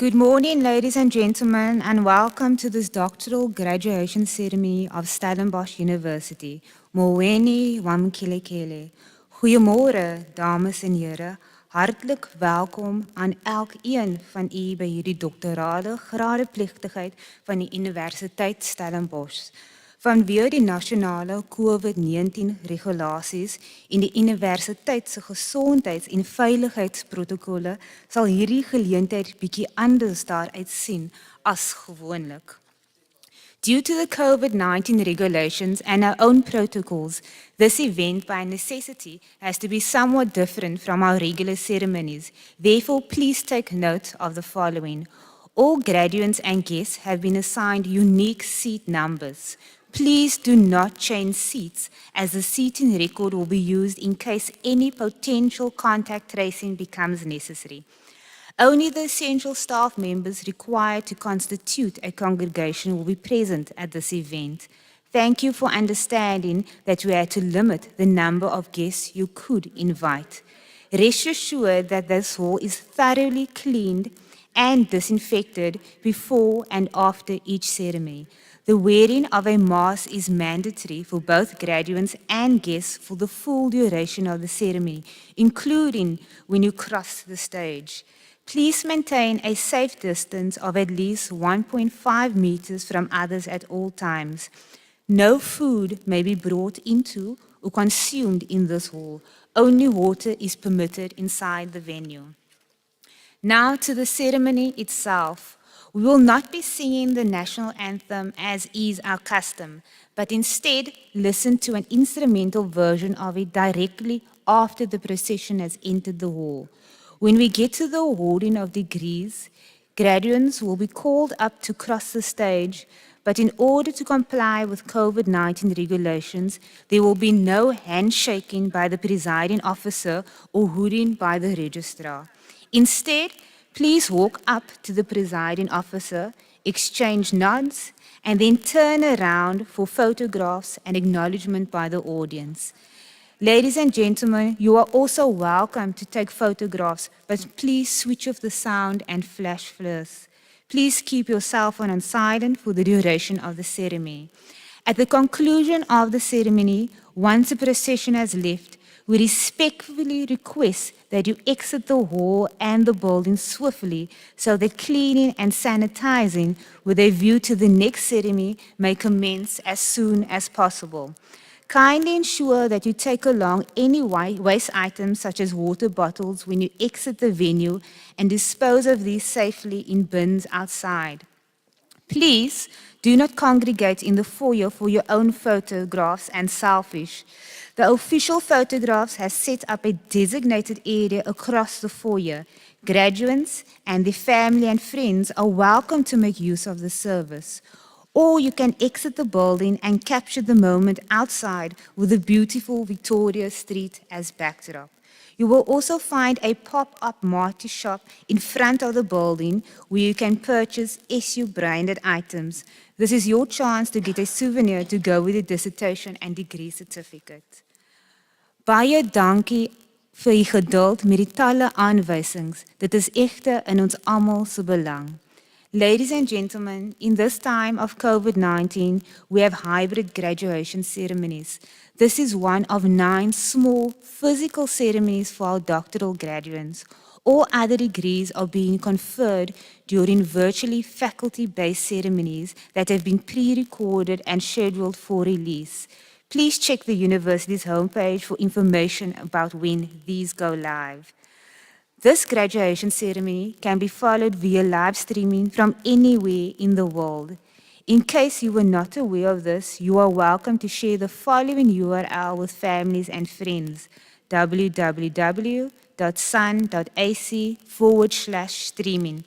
Good morning, ladies and gentlemen, and welcome to this doctoral graduation ceremony of Stellenbosch University. Moweni Wamkelekele. Goeiemôre, dames en here. Hartlik welkom aan elkeen van u by hierdie doktorale gradeplegtigheid van die Universiteit Stellenbosch. Vanweë die nasionale COVID-19 regulasies en die universiteit se gesondheids- en veiligheidsprotokolle sal hierdie geleentheid bietjie anders daaruit sien as gewoonlik. Due to the COVID-19 regulations and our own protocols, this event by necessity has to be somewhat different from our regular ceremonies. Therefore, please take note of the following. All graduates and guests have been assigned unique seat numbers. Please do not change seats, as the seating record will be used in case any potential contact tracing becomes necessary. Only the essential staff members required to constitute a congregation will be present at this event. Thank you for understanding that we had to limit the number of guests you could invite. Rest assured that this hall is thoroughly cleaned and disinfected before and after each ceremony. The wearing of a mask is mandatory for both graduates and guests for the full duration of the ceremony, including when you cross the stage. Please maintain a safe distance of at least 1.5 meters from others at all times. No food may be brought into or consumed in this hall. Only water is permitted inside the venue. Now to the ceremony itself. We will not be singing the national anthem as is our custom, but instead listen to an instrumental version of it directly after the procession has entered the hall. When we get to the awarding of degrees, graduates will be called up to cross the stage, but in order to comply with COVID-19 regulations, there will be no handshaking by the presiding officer or hooding by the registrar. Instead, please walk up to the presiding officer, exchange nods, and then turn around for photographs and acknowledgement by the audience. Ladies and gentlemen, you are also welcome to take photographs, but please switch off the sound and flash floodlights. Please keep your cell phone on silent for the duration of the ceremony. At the conclusion of the ceremony, once the procession has left, we respectfully request that you exit the hall and the building swiftly so that cleaning and sanitizing with a view to the next ceremony may commence as soon as possible. Kindly ensure that you take along any waste items such as water bottles when you exit the venue and dispose of these safely in bins outside. Please do not congregate in the foyer for your own photographs and selfies. The official photographs has set up a designated area across the foyer. Graduates and their family and friends are welcome to make use of the service. Or you can exit the building and capture the moment outside with the beautiful Victoria Street as backdrop. You will also find a pop-up Marty shop in front of the building where you can purchase SU-branded items. This is your chance to get a souvenir to go with the dissertation and degree certificate. Baie dankie vir die geduld met die talle aanwysings. Dit is egter in ons almal se belang. Ladies and gentlemen, in this time of COVID-19, we have hybrid graduation ceremonies. This is one of 9 small physical ceremonies for our doctoral graduates. All other degrees are being conferred during virtually faculty-based ceremonies that have been pre-recorded and scheduled for release. Please check the university's homepage for information about when these go live. This graduation ceremony can be followed via live streaming from anywhere in the world. In case you were not aware of this, you are welcome to share the following URL with families and friends: www.sun.ac/streaming.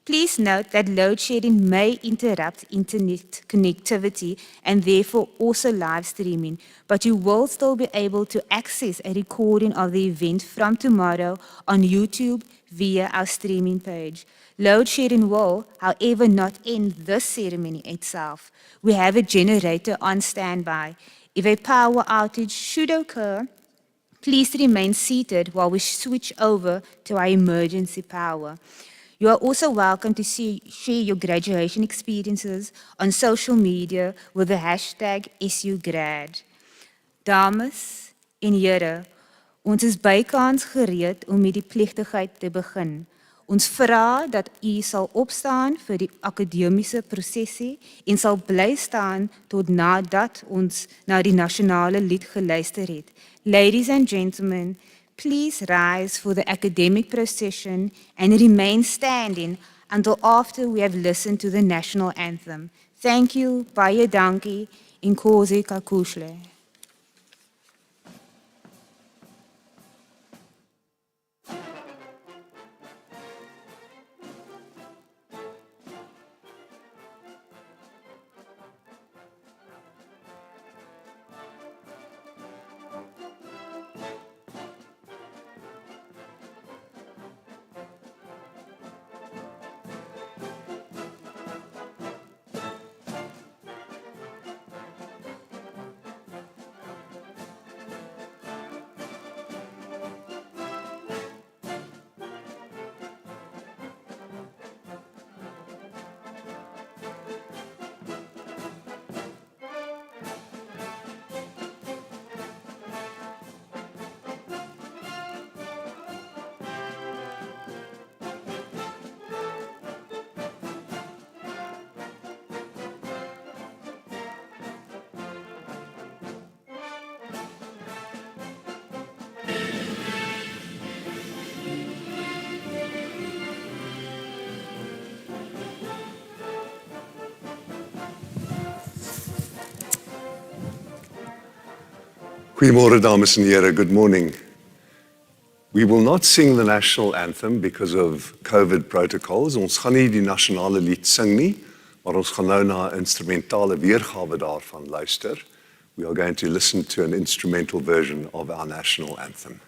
Please note that load shedding may interrupt internet connectivity and therefore also live streaming, but you will still be able to access a recording of the event from tomorrow on YouTube via our streaming page. Load shedding will, however, not end this ceremony itself. We have a generator on standby. If a power outage should occur, please remain seated while we switch over to our emergency power. You are also welcome to share your graduation experiences on social media with the hashtag #SUGrad. Dames en here, ons is bykans gereed om met die plegtigheid te begin. Ons vra dat u sal opstaan vir die akademiese prosesie en sal bly staan tot nadat ons na die nasionale lied geluister het. Ladies and gentlemen, please rise for the academic procession and remain standing until after we have listened to the national anthem. Thank you, baie dankie, inkosi kakuhle. Goeiemôre dames en here, good morning. We will not sing the national anthem because of COVID protocols. Ons gaan nie die nasionale lied sing nie, maar ons gaan nou na 'n instrumentale weergawe daarvan luister. We are going to listen to an instrumental version of our national anthem.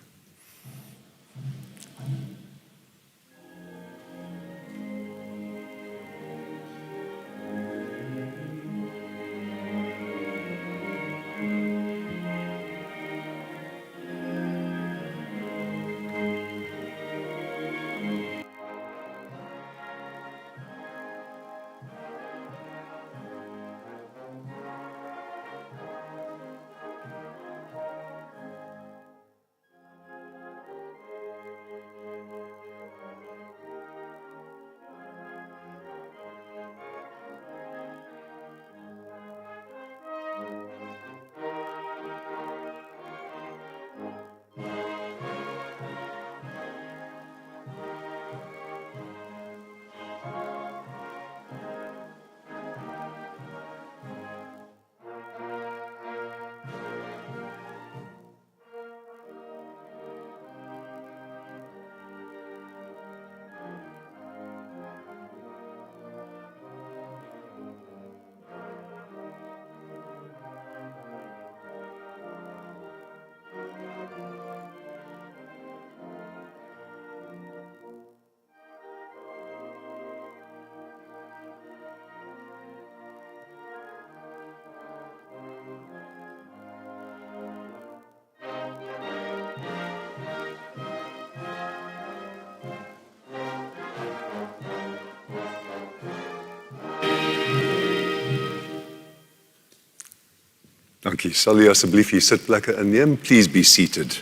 Dankie. Sal u asseblief u sitplekke inneem? Please be seated.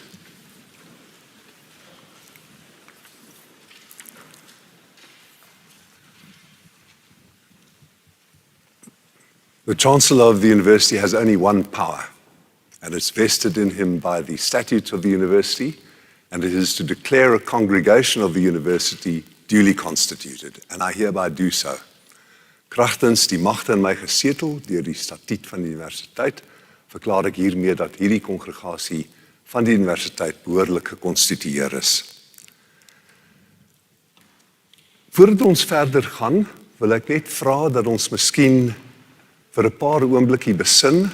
The Chancellor of the University has only one power, and it's vested in him by the statutes of the University, and it is to declare a congregation of the University duly constituted, and I hereby do so. Kragtens die magte in my gesetel deur die statuut van die Universiteit, verklaar ek hiermee dat hierdie kongregasie van die Universiteit behoorlik gekonstitueer is. Voordat ons verder gaan, wil ek net vra dat ons miskien vir 'n paar oomblikke besin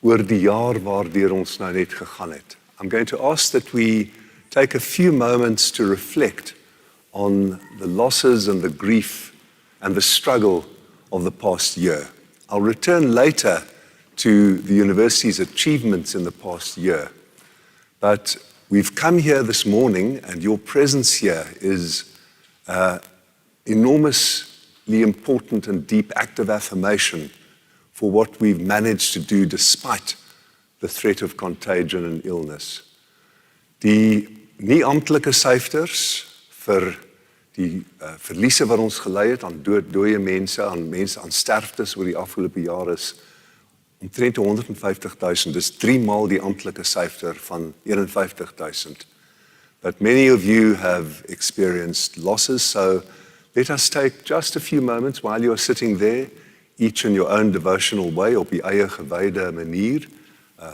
oor die jaar waardeur ons nou net gegaan het. I'm going to ask that we take a few moments to reflect on the losses and the grief and the struggle of the past year. I'll return later to the university's achievements in the past year. But we've come here this morning, and your presence here is enormously important and deep act of affirmation for what we've managed to do despite the threat of contagion and illness. Die nie-amptelike syfers vir die verliese wat ons gelei het aan dooie mense, aan sterftes oor die afgelope jaar is omtrent 150,000. Dis 3 maal die amptelike syfer van 51,000. But many of you have experienced losses, so let us take just a few moments while you're sitting there, each in your own devotional way, op die eie gewyde manier,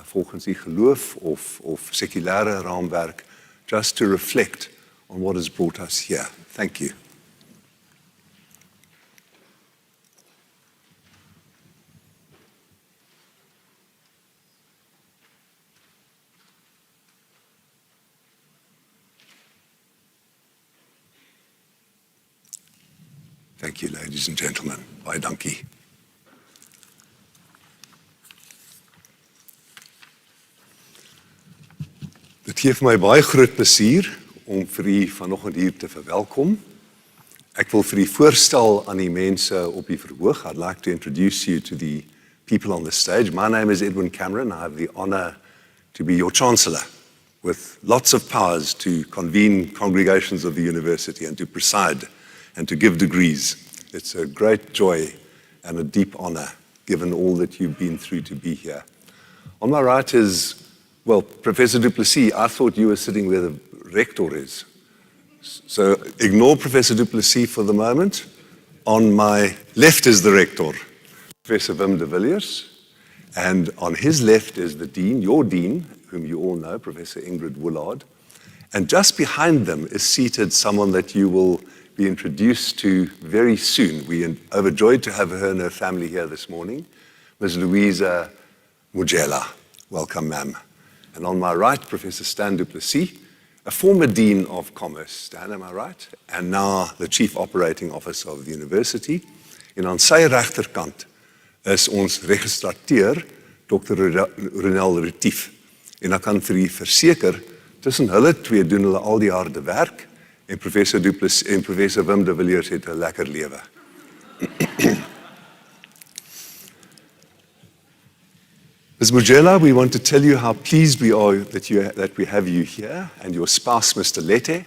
volgens die geloof of sekulêre raamwerk, just to reflect on what has brought us here. Thank you. Thank you, ladies and gentlemen. Baie dankie. Dit gee vir my baie groot plesier om vir u vanoggend hier te verwelkom. Ek wil vir u voorstel aan die mense op die verhoog. I'd like to introduce you to the people on the stage. My name is Edwin Cameron. I have the honor to be your chancellor with lots of powers to convene congregations of the university and to preside and to give degrees. It's a great joy and a deep honor, given all that you've been through, to be here. On my right is, well, Professor Du Plessis. I thought you were sitting where the rector is. So ignore Professor Du Plessis for the moment. On my left is the rector, Professor Wim de Villiers. And on his left is the dean, your dean, whom you all know, Professor Ingrid Woolard. And just behind them is seated someone that you will be introduced to very soon. We are overjoyed to have her and her family here this morning. Ms. Louisa Mujela. Welcome, ma'am. And on my right, Professor Stan Du Plessis, a former Dean of Commerce. Stan, am I right? And now the Chief Operating Officer of the University. En aan sy regterkant is ons registrateur, Dr. Ronel Retief. En ek kan vir u verseker, tussen hulle twee doen hulle al die harde werk, en Professor Du Plessis en Professor Wim de Villiers het 'n lekker lewe. Ms. Mujela, we want to tell you how pleased we are that we have you here, and your spouse, Mr. Lete,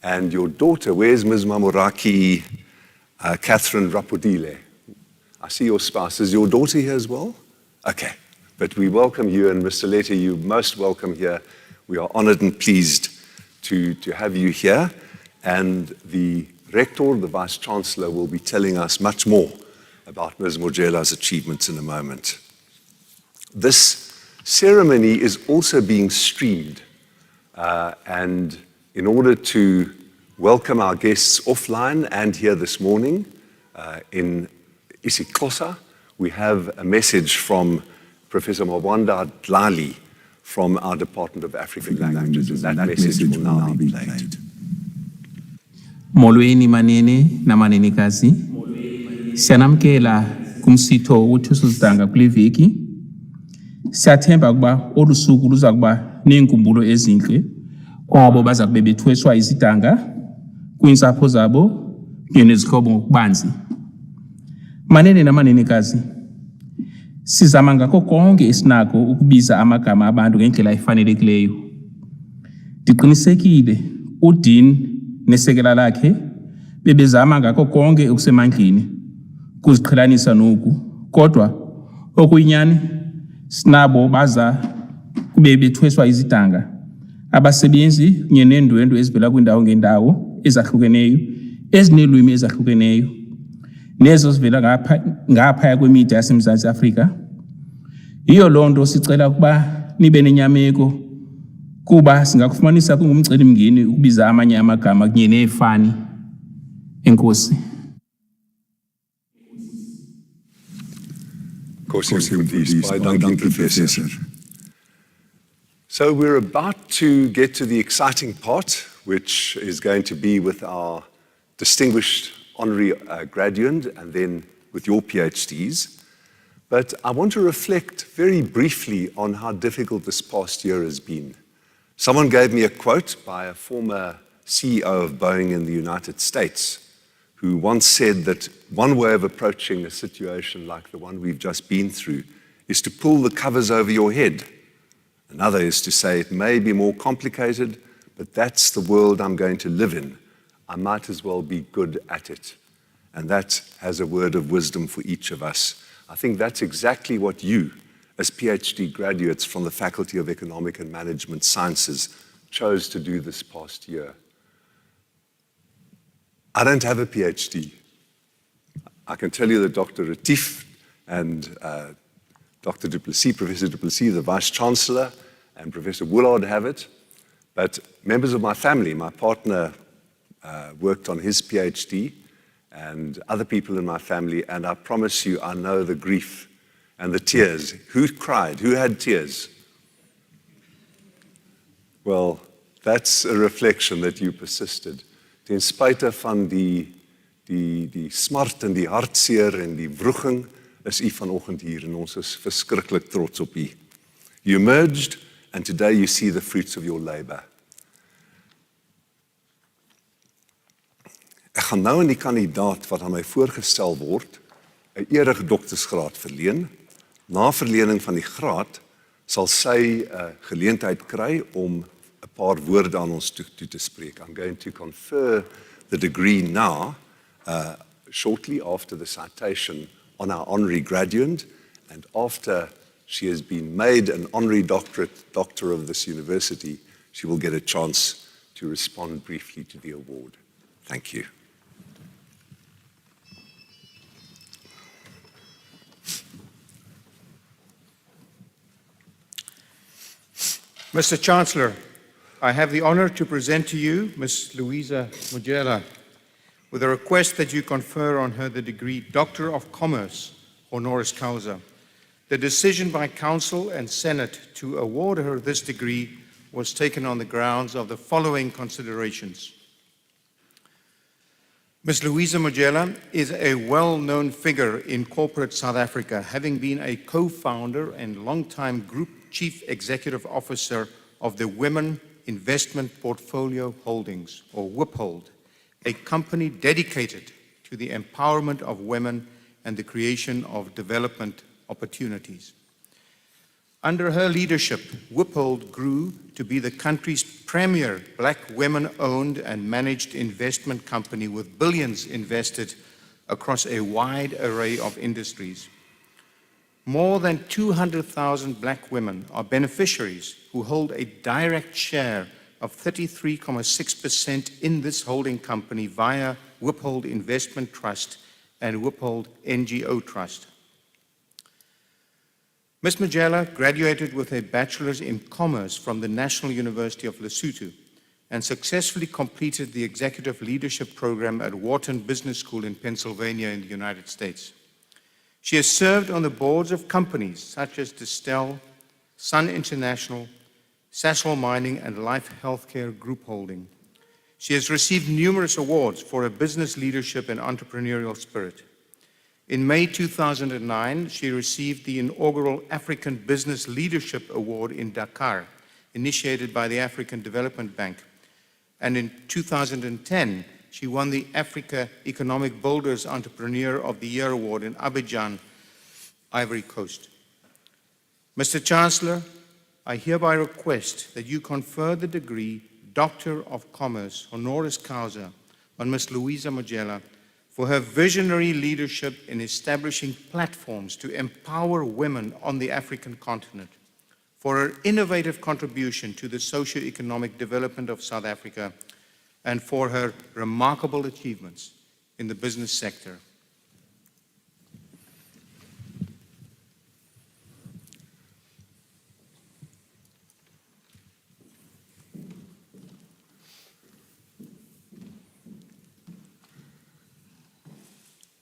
and your daughter. Where's Ms. Mamoraki, Catherine Rapodile? I see your spouse. Is your daughter here as well? Okay. But we welcome you, and Mr. Lete, you're most welcome here. We are honored and pleased to have you here. And the rector, the vice-chancellor, will be telling us much more about Ms. Mujela's achievements in a moment. This ceremony is also being streamed, and in order to welcome our guests offline and here this morning in isiXhosa, we have a message from Professor Mawanda Dlali from our Department of African Languages. That message will now be played. Molweni manene na manenekazi. Siyanamkela kumsitho wothusuzidanga kule veki. Siyathemba ukuba olu suku luza kuba neenkumbulo ezinhle kwabo baza kube bethweswa izidanga kwiintsapho zabo kunye nezihlobo ngokubanzi. Manene namanenekazi, sizama ngako konke esinako ukubiza amagama abantu ngendlela efanelekileyo. Ndiqinisekile uDean nesekela lakhe bebezama ngako konke okusemandleni ukuziqhelanisa noku, kodwa okuyinyani sinabo baza kube bethweswa izidanga, abasebenzi kunye neendwendwe ezivela kwindawo ngendawo ezahlukeneyo, ezinelwimi ezahlukeneyo, nezo zivela ngaphaya kwemida yaseMzantsi Afrika. Yiyo loo nto sicela ukuba nibe nenyameko, kuba singakufumanisa kungumcelimngeni ukubiza amanye amagama kunye neefani. Enkosi. So we're about to get to the exciting part, which is going to be with our distinguished honorary graduate and then with your PhDs. But I want to reflect very briefly on how difficult this past year has been. Someone gave me a quote by a former CEO of Boeing in the United States, who once said that one way of approaching a situation like the one we've just been through is to pull the covers over your head. Another is to say it may be more complicated, but that's the world I'm going to live in. I might as well be good at it. And that has a word of wisdom for each of us. I think that's exactly what you, as PhD graduates from the Faculty of Economic and Management Sciences, chose to do this past year. I don't have a PhD. I can tell you that Dr. Retief and Dr. Duplessis, Professor Duplessis, the Vice-Chancellor, and Professor Woolard have it. But members of my family, my partner worked on his PhD, and other people in my family, and I promise you, I know the grief and the tears. Who cried? Who had tears? Well, that's a reflection that you persisted. Ten spyte van die smart en die hartseer en die wroeging, is u vanoggend hier en ons is verskriklik trots op u. You emerged and today you see the fruits of your labor. Ek gaan nou aan die kandidaat wat aan my voorgestel word, 'n erige doktorsgraad verleen. Na verlening van die graad sal sy 'n geleentheid kry om 'n paar woorde aan ons toe te spreek. I'm going to confer the degree now, shortly after the citation on our honorary graduate, and after she has been made an honorary doctor of this university, she will get a chance to respond briefly to the award. Thank you. Mr. Chancellor, I have the honor to present to you Ms. Louisa Mugela with a request that you confer on her the degree Doctor of Commerce, honoris causa. The decision by Council and Senate to award her this degree was taken on the grounds of the following considerations. Ms. Louisa Mugela is a well-known figure in corporate South Africa, having been a co-founder and longtime Group Chief Executive Officer of the Women Investment Portfolio Holdings, or WIPHOLD, a company dedicated to the empowerment of women and the creation of development opportunities. Under her leadership, WIPHOLD grew to be the country's premier black women-owned and managed investment company with billions invested across a wide array of industries. More than 200,000 black women are beneficiaries who hold a direct share of 33.6% in this holding company via WIPHOLD Investment Trust and WIPHOLD NGO Trust. Ms. Mugela graduated with a bachelor's in commerce from the National University of Lesotho and successfully completed the executive leadership program at Wharton Business School in Pennsylvania in the United States. She has served on the boards of companies such as Distel, Sun International, Sasol Mining, and Life Healthcare Group Holding. She has received numerous awards for her business leadership and entrepreneurial spirit. In May 2009, she received the inaugural African Business Leadership Award in Dakar, initiated by the African Development Bank. And in 2010, she won the Africa Economic Builders Entrepreneur of the Year Award in Abidjan, Ivory Coast. Mr. Chancellor, I hereby request that you confer the degree Doctor of Commerce, honoris causa, on Ms. Louisa Mugela for her visionary leadership in establishing platforms to empower women on the African continent, for her innovative contribution to the socio-economic development of South Africa, and for her remarkable achievements in the business sector.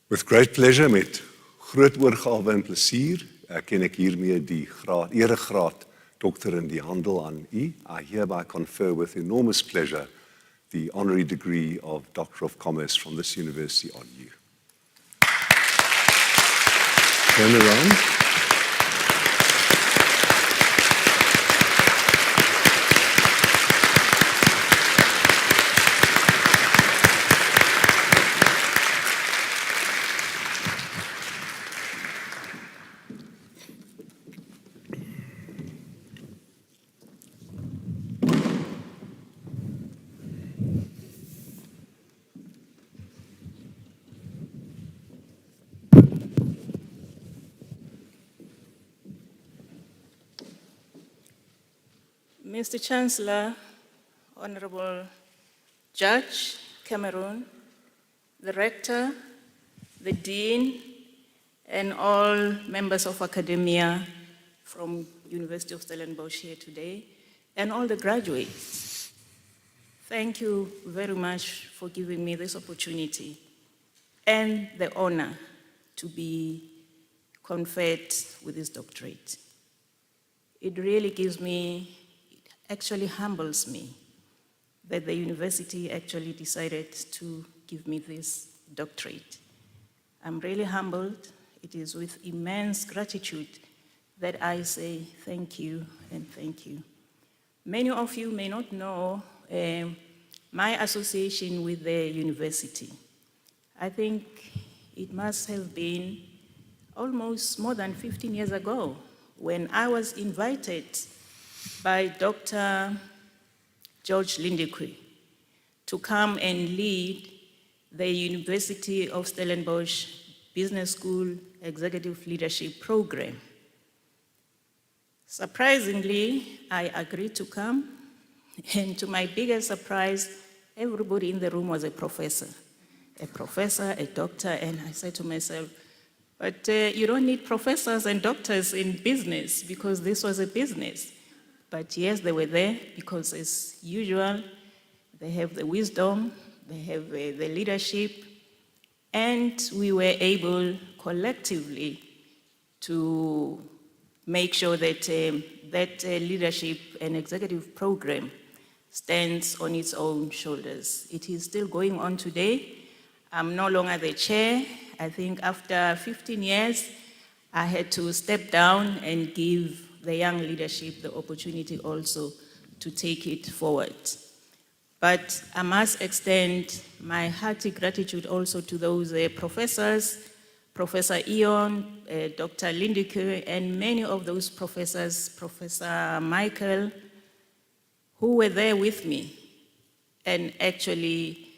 With great pleasure, met groot oorgawe en plesier, erken ek hiermee die eregraad dokter in die handel aan u. I hereby confer with enormous pleasure the honorary degree of Doctor of Commerce from this university on you. Turn around. Mr. Chancellor, Honorable Judge Cameron, the Rector, the Dean, and all members of academia from University of Stellenbosch here today, and all the graduates. Thank you very much for giving me this opportunity and the honor to be conferred with this doctorate. It really gives me, it actually humbles me that the university actually decided to give me this doctorate. I'm really humbled. It is with immense gratitude that I say thank you and thank you. Many of you may not know my association with the university. I think it must have been almost more than 15 years ago when I was invited by Dr. George Lindeque to come and lead the University of Stellenbosch Business School Executive Leadership Program. Surprisingly, I agreed to come, and to my biggest surprise, everybody in the room was a professor, a doctor, and I said to myself, but you don't need professors and doctors in business because this was a business. But yes, they were there because as usual, they have the wisdom, they have the leadership, and we were able collectively to make sure that that leadership and executive program stands on its own shoulders. It is still going on today. I'm no longer the chair. I think after 15 years, I had to step down and give the young leadership the opportunity also to take it forward. But I must extend my hearty gratitude also to those professors, Professor Ion, Dr. Lindeque, and many of those professors, Professor Michael, who were there with me and actually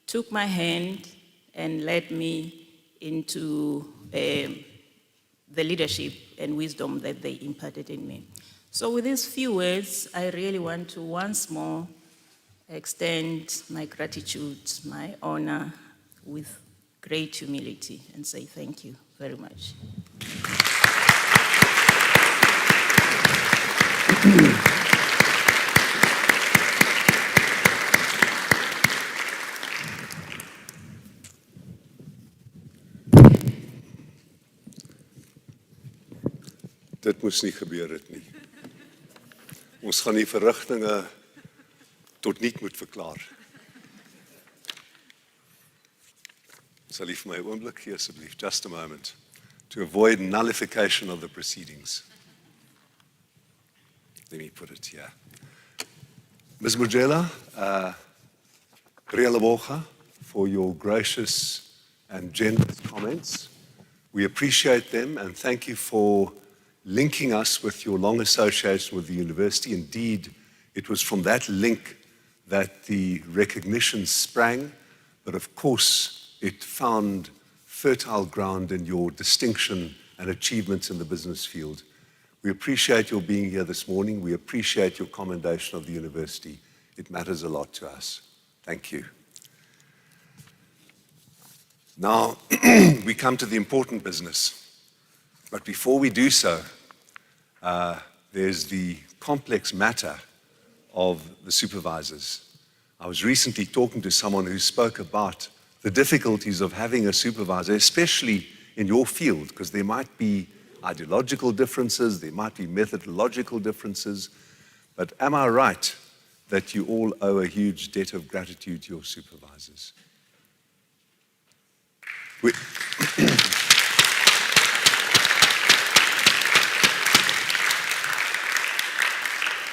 took my hand and led me into the leadership and wisdom that they imparted in me. So with these few words, I really want to once more extend my gratitude, my honor with great humility and say thank you very much. Dit moes nie gebeur het nie. Ons gaan die verrigtinge tot niet moet verklaar. Sal jy vir my 'n oomblik gee asseblief, just a moment, to avoid nullification of the proceedings. Let me put it here. Ms. Mujela, Rialaboga, for your gracious and generous comments. We appreciate them and thank you for linking us with your long association with the university. Indeed, it was from that link that the recognition sprang, but of course, it found fertile ground in your distinction and achievements in the business field. We appreciate your being here this morning. We appreciate your commendation of the university. It matters a lot to us. Thank you. Now, we come to the important business. But before we do so, there's the complex matter of the supervisors. I was recently talking to someone who spoke about the difficulties of having a supervisor, especially in your field, because there might be ideological differences, there might be methodological differences, but am I right that you all owe a huge debt of gratitude to your supervisors?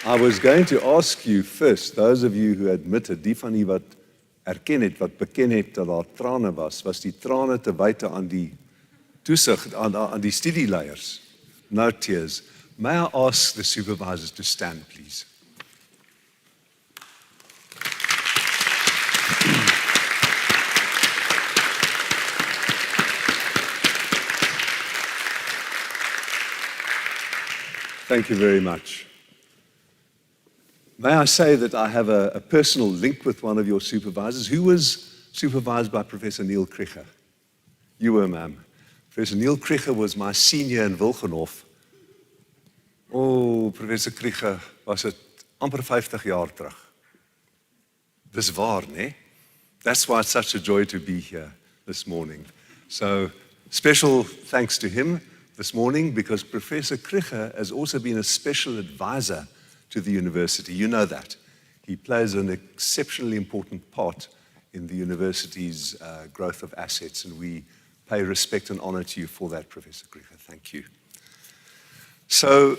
I was going to ask you first, those of you who admitted, die van die wat erken het, wat beken het dat daar trane was die trane te wyte aan die toesig, aan die studieleiers. No tears. May I ask the supervisors to stand, please? Thank you very much. May I say that I have a personal link with one of your supervisors who was supervised by Professor Neil Krieger. You were, ma'am. Professor Neil Krieger was my senior in Wilgenhof. Oh, Professor Krieger, was het amper 50 jaar terug. Dis waar, né? That's why it's such a joy to be here this morning. So, special thanks to him this morning, because Professor Krieger has also been a special advisor to the university. You know that. He plays an exceptionally important part in the university's growth of assets, and we pay respect and honor to you for that, Professor Krieger. Thank you. So,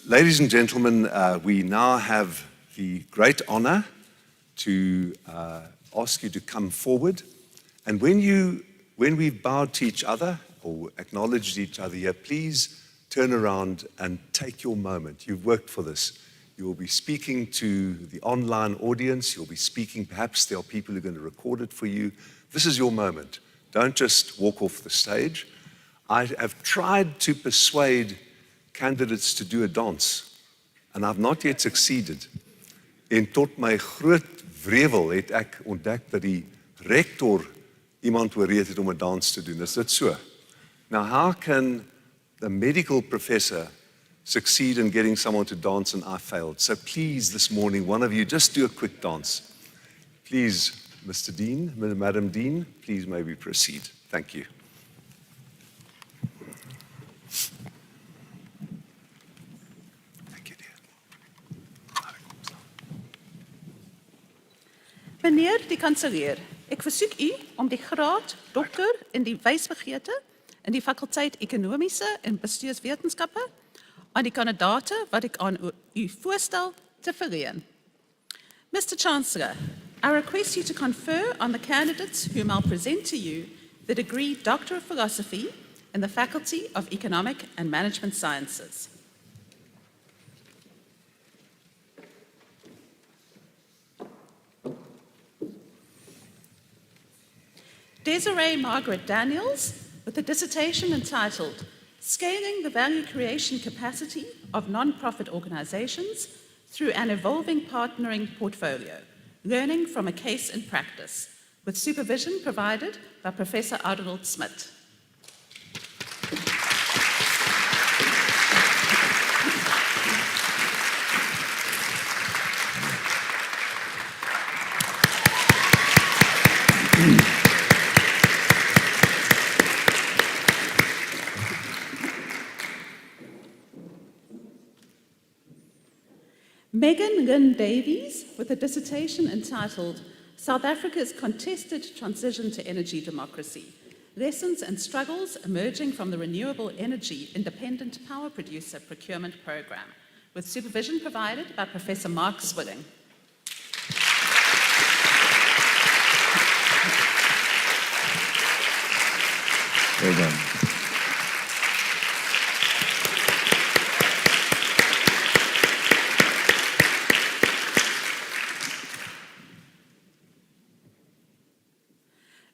ladies and gentlemen, we now have the great honor to ask you to come forward. And when we've bowed to each other or acknowledged each other here, please turn around and take your moment. You've worked for this. You will be speaking to the online audience. You'll be speaking, perhaps there are people who are going to record it for you. This is your moment. Don't just walk off the stage. I have tried to persuade candidates to do a dance, and I've not yet succeeded. En tot my groot wrevel het ek ontdek dat die rector iemand oorreed het om 'n dans te doen. Is dit so? Now, how can a medical professor succeed in getting someone to dance and I failed? So please, this morning, one of you, just do a quick dance. Please, Mr. Dean, Madam Dean, please may we proceed. Thank you. Thank you, dear. Meneer die kanselier, ek versoek u om die graad dokter in die wysbegeerte in die fakulteit Ekonomiese en Bestuurswetenskappe aan die kandidate wat ek aan u voorstel te verleen. Mr. Chancellor, I request you to confer on the candidates whom I'll present to you the degree Doctor of Philosophy in the Faculty of Economic and Management Sciences. Desiree Margaret Daniels with a dissertation entitled Scaling the Value Creation Capacity of Non-Profit Organizations Through an Evolving Partnering Portfolio, Learning from a Case in Practice, with supervision provided by Professor Arnold Smit. Megan Lynn Davies with a dissertation entitled South Africa's Contested Transition to Energy Democracy, Lessons and Struggles Emerging from the Renewable Energy Independent Power Producer Procurement Program, with supervision provided by Professor Mark Swilling. Well done.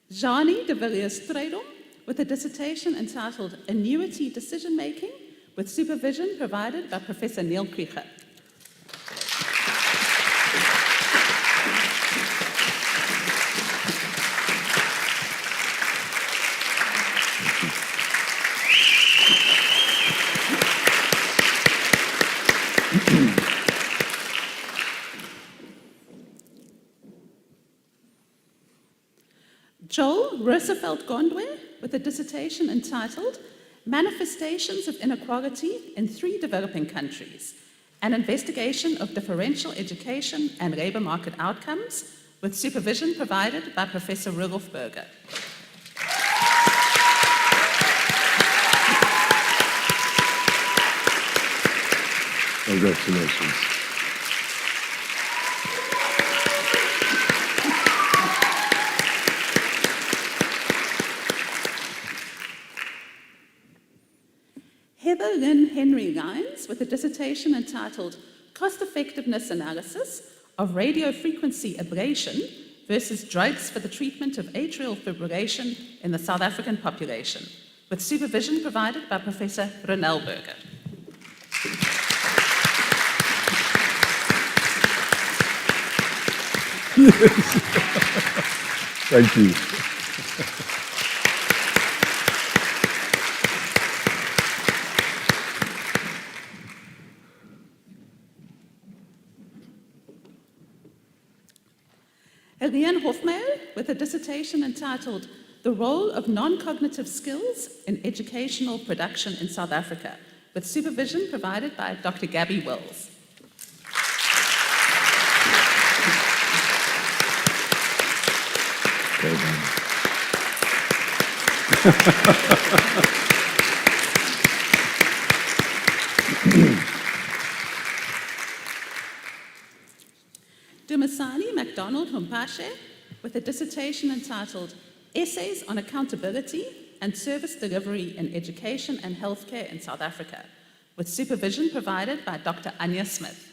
Jani de Villiers-Strydom with a dissertation entitled Annuity Decision Making, with supervision provided by Professor Neil Krieger. Joel Roosevelt-Gondwe with a dissertation entitled Manifestations of Inequality in Three Developing Countries, an investigation of differential education and labor market outcomes, with supervision provided by Professor Rudolf Berger. Congratulations. Heather Lynn Henry Lines with a dissertation entitled Cost Effectiveness Analysis of Radio Frequency Ablation versus Drugs for the Treatment of Atrial Fibrillation in the South African Population, with supervision provided by Professor Ronel Berger. Thank you. Helene Hofmeyr with a dissertation entitled The Role of Non-Cognitive Skills in Educational Production in South Africa, with supervision provided by Dr. Gabby Wills. Well done. Dumisani MacDonald Humpashe with a dissertation entitled Essays on Accountability and Service Delivery in Education and Healthcare in South Africa, with supervision provided by Dr. Anya Smith.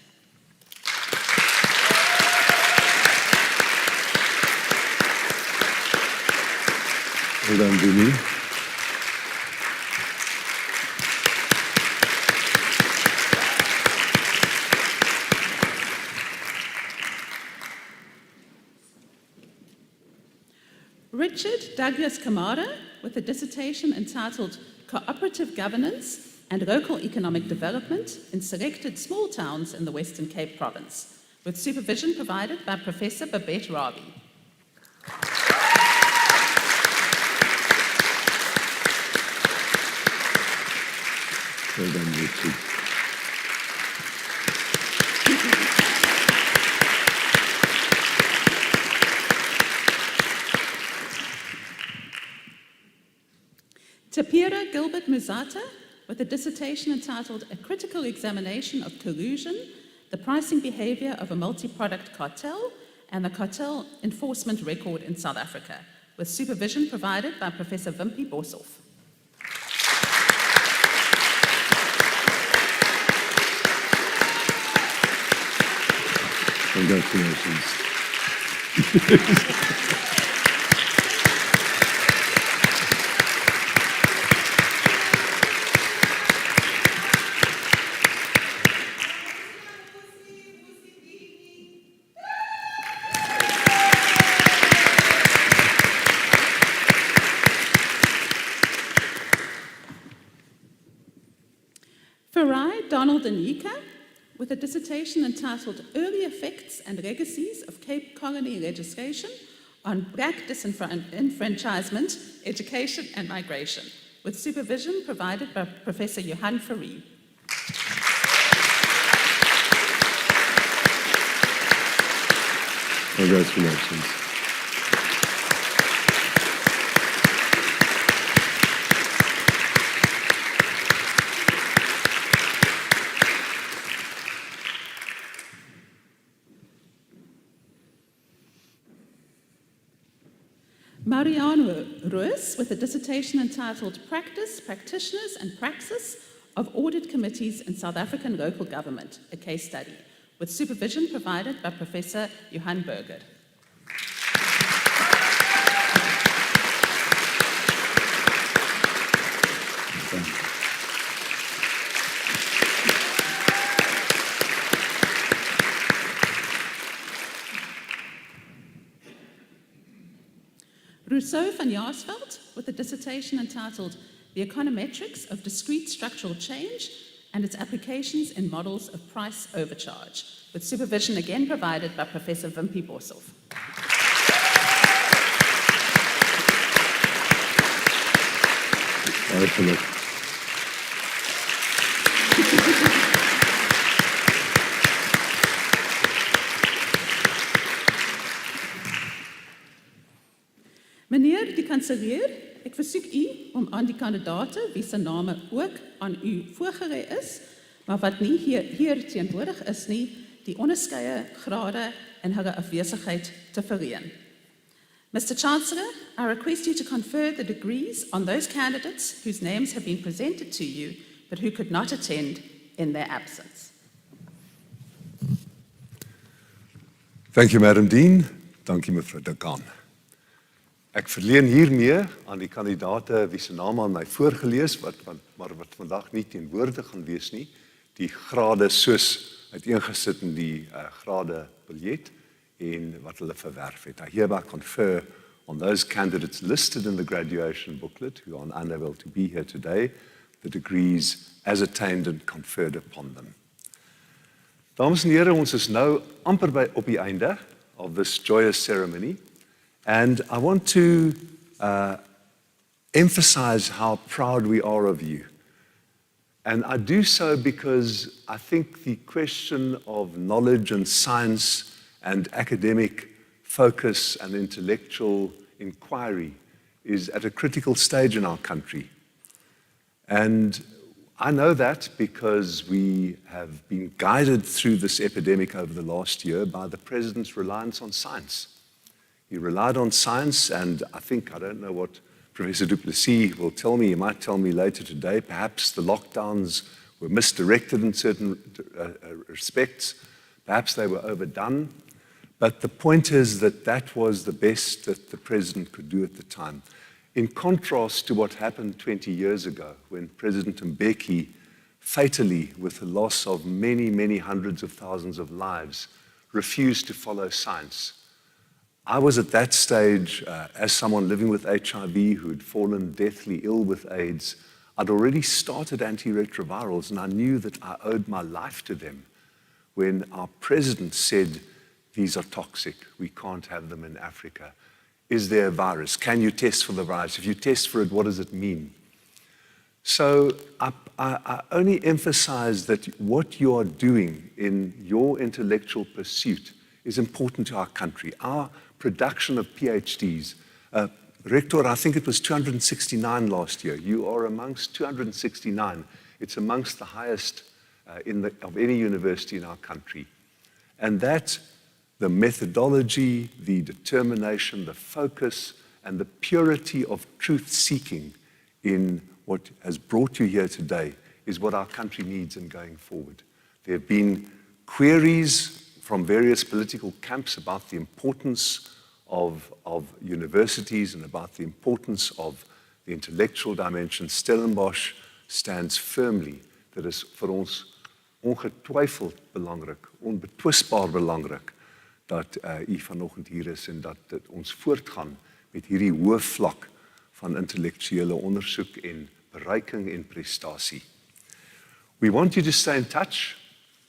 Well done, Dumi. Richard Douglas Kamara with a dissertation entitled Cooperative Governance and Local Economic Development in Selected Small Towns in the Western Cape Province, with supervision provided by Professor Babette Rabi. Well done, Richard. Tapira Gilbert Muzata with a dissertation entitled A Critical Examination of Collusion, the Pricing Behavior of a Multi-Product Cartel, and the Cartel Enforcement Record in South Africa, with supervision provided by Professor Wimpie Boshoff. Congratulations. Farai Donald Anyika with a dissertation entitled Early Effects and Legacies of Cape Colony Legislation on Black Disenfranchisement, Education and Migration, with supervision provided by Professor Johan Fourie. Congratulations. Mariano Ruiz with a dissertation entitled Practice, Practitioners and Praxis of Audit Committees in South African Local Government, a case study, with supervision provided by Professor Johan Berger. Rousseau van Jaarsveld with a dissertation entitled The Econometrics of Discrete Structural Change and its Applications in Models of Price Overcharge, with supervision again provided by Professor Wimpie Boshoff. Excellent. Meneer die kanselier, ek versoek u om aan die kandidate wie se name ook aan u voorgelê is, maar wat nie hier teenwoordig is nie, die onderskeie grade in hulle afwesigheid te verleen. Mr. Chancellor, I request you to confer the degrees on those candidates whose names have been presented to you but who could not attend in their absence. Thank you, Madam Dean. Dankie, mevrou Dekaan. Ek verleen hiermee aan die kandidate wie se name aan my voorgelees maar wat vandag nie teenwoordig gaan wees nie, die grade soos uiteengesit in die grade biljet en wat hulle verwerf het. I hereby confer on those candidates listed in the graduation booklet who are unable to be here today, the degrees as attained and conferred upon them. Dames en here, ons is nou amper by op die einde of this joyous ceremony, and I want to emphasize how proud we are of you. And I do so because I think the question of knowledge and science and academic focus and intellectual inquiry is at a critical stage in our country. And I know that because we have been guided through this epidemic over the last year by the President's reliance on science. He relied on science, and I don't know what Professor Du Plessis will tell me, he might tell me later today, perhaps the lockdowns were misdirected in certain respects, perhaps they were overdone, but the point is that that was the best that the President could do at the time. In contrast to what happened 20 years ago, when President Mbeki fatally, with the loss of many, many hundreds of thousands of lives, refused to follow science. I was at that stage, as someone living with HIV who had fallen deathly ill with AIDS, I'd already started antiretrovirals, and I knew that I owed my life to them when our president said, these are toxic, we can't have them in Africa. Is there a virus? Can you test for the virus? If you test for it, what does it mean? So I only emphasize that what you are doing in your intellectual pursuit is important to our country. Our production of PhDs. Rector, I think it was 269 last year. You are amongst 269. It's amongst the highest of any university in our country. And that, the methodology, the determination, the focus, and the purity of truth-seeking in what has brought you here today is what our country needs in going forward. There have been queries from various political camps about the importance of universities and about the importance of the intellectual dimension. Stellenbosch stands firmly dat is vir ons ongetwyfeld belangrik, onbetwisbaar belangrik dat u vanoggend hier is en dat ons voortgaan met hierdie hoë vlak van intellektuele ondersoek en bereiking en prestasie. We want you to stay in touch.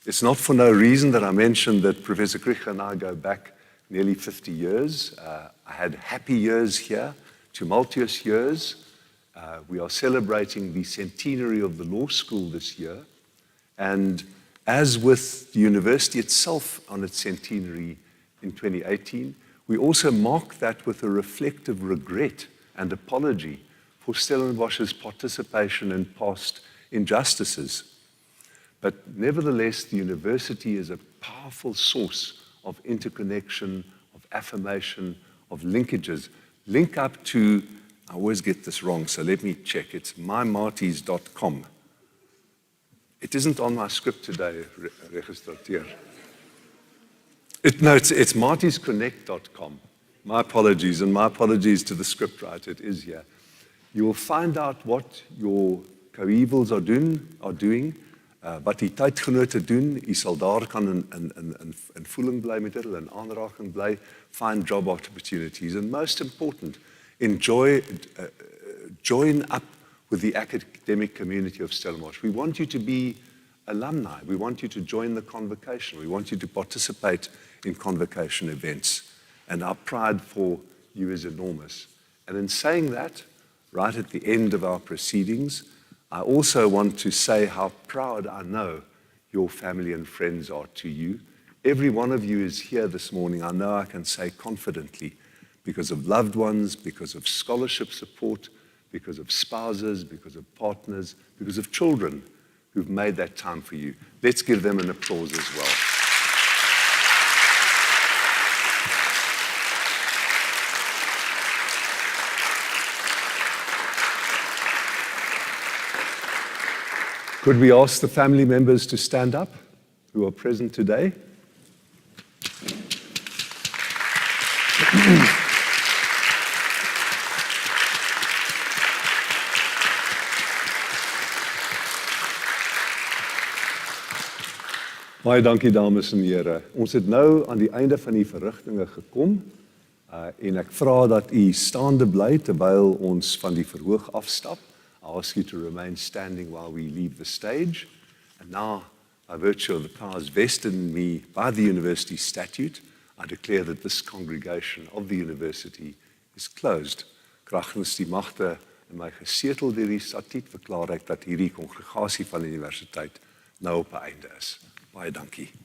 It's not for no reason that I mentioned that Professor Krige and I go back nearly 50 years. I had happy years here, tumultuous years. We are celebrating the centenary of the law school this year. And as with the university itself on its centenary in 2018, we also mark that with a reflective regret and apology for Stellenbosch's participation in past injustices. But nevertheless, the university is a powerful source of interconnection, of affirmation, of linkages. Link up to, I always get this wrong, so let me check. It's mymarties.com. It isn't on my script today, Registrateur. No, it's martiesconnect.com. My apologies, and my apologies to the scriptwriter, it is here. You will find out what your co-evals are doing, wat die tydgenote doen. Jy sal daar kan in voeling bly met hulle, in aanraking bly, find job opportunities, and most important, join up with the academic community of Stellenbosch. We want you to be alumni. We want you to join the convocation. We want you to participate in convocation events. And our pride for you is enormous. And in saying that, right at the end of our proceedings, I also want to say how proud I know your family and friends are to you. Every one of you is here this morning, I know I can say confidently, because of loved ones, because of scholarship support, because of spouses, because of partners, because of children who've made that time for you. Let's give them an applause as well. Could we ask the family members to stand up who are present today? Baie dankie dames en here. Ons het nou aan die einde van die verrigtinge gekom en ek vra dat u staande bly terwyl ons van die verhoog afstap. I ask you to remain standing while we leave the stage. And now, by virtue of the powers vested in me by the university statute, I declare that this congregation of the university is closed. Kragtens die magte in my gesetel deur die statuut verklaar ek dat hierdie kongregasie van die universiteit nou op 'n einde is. Baie dankie.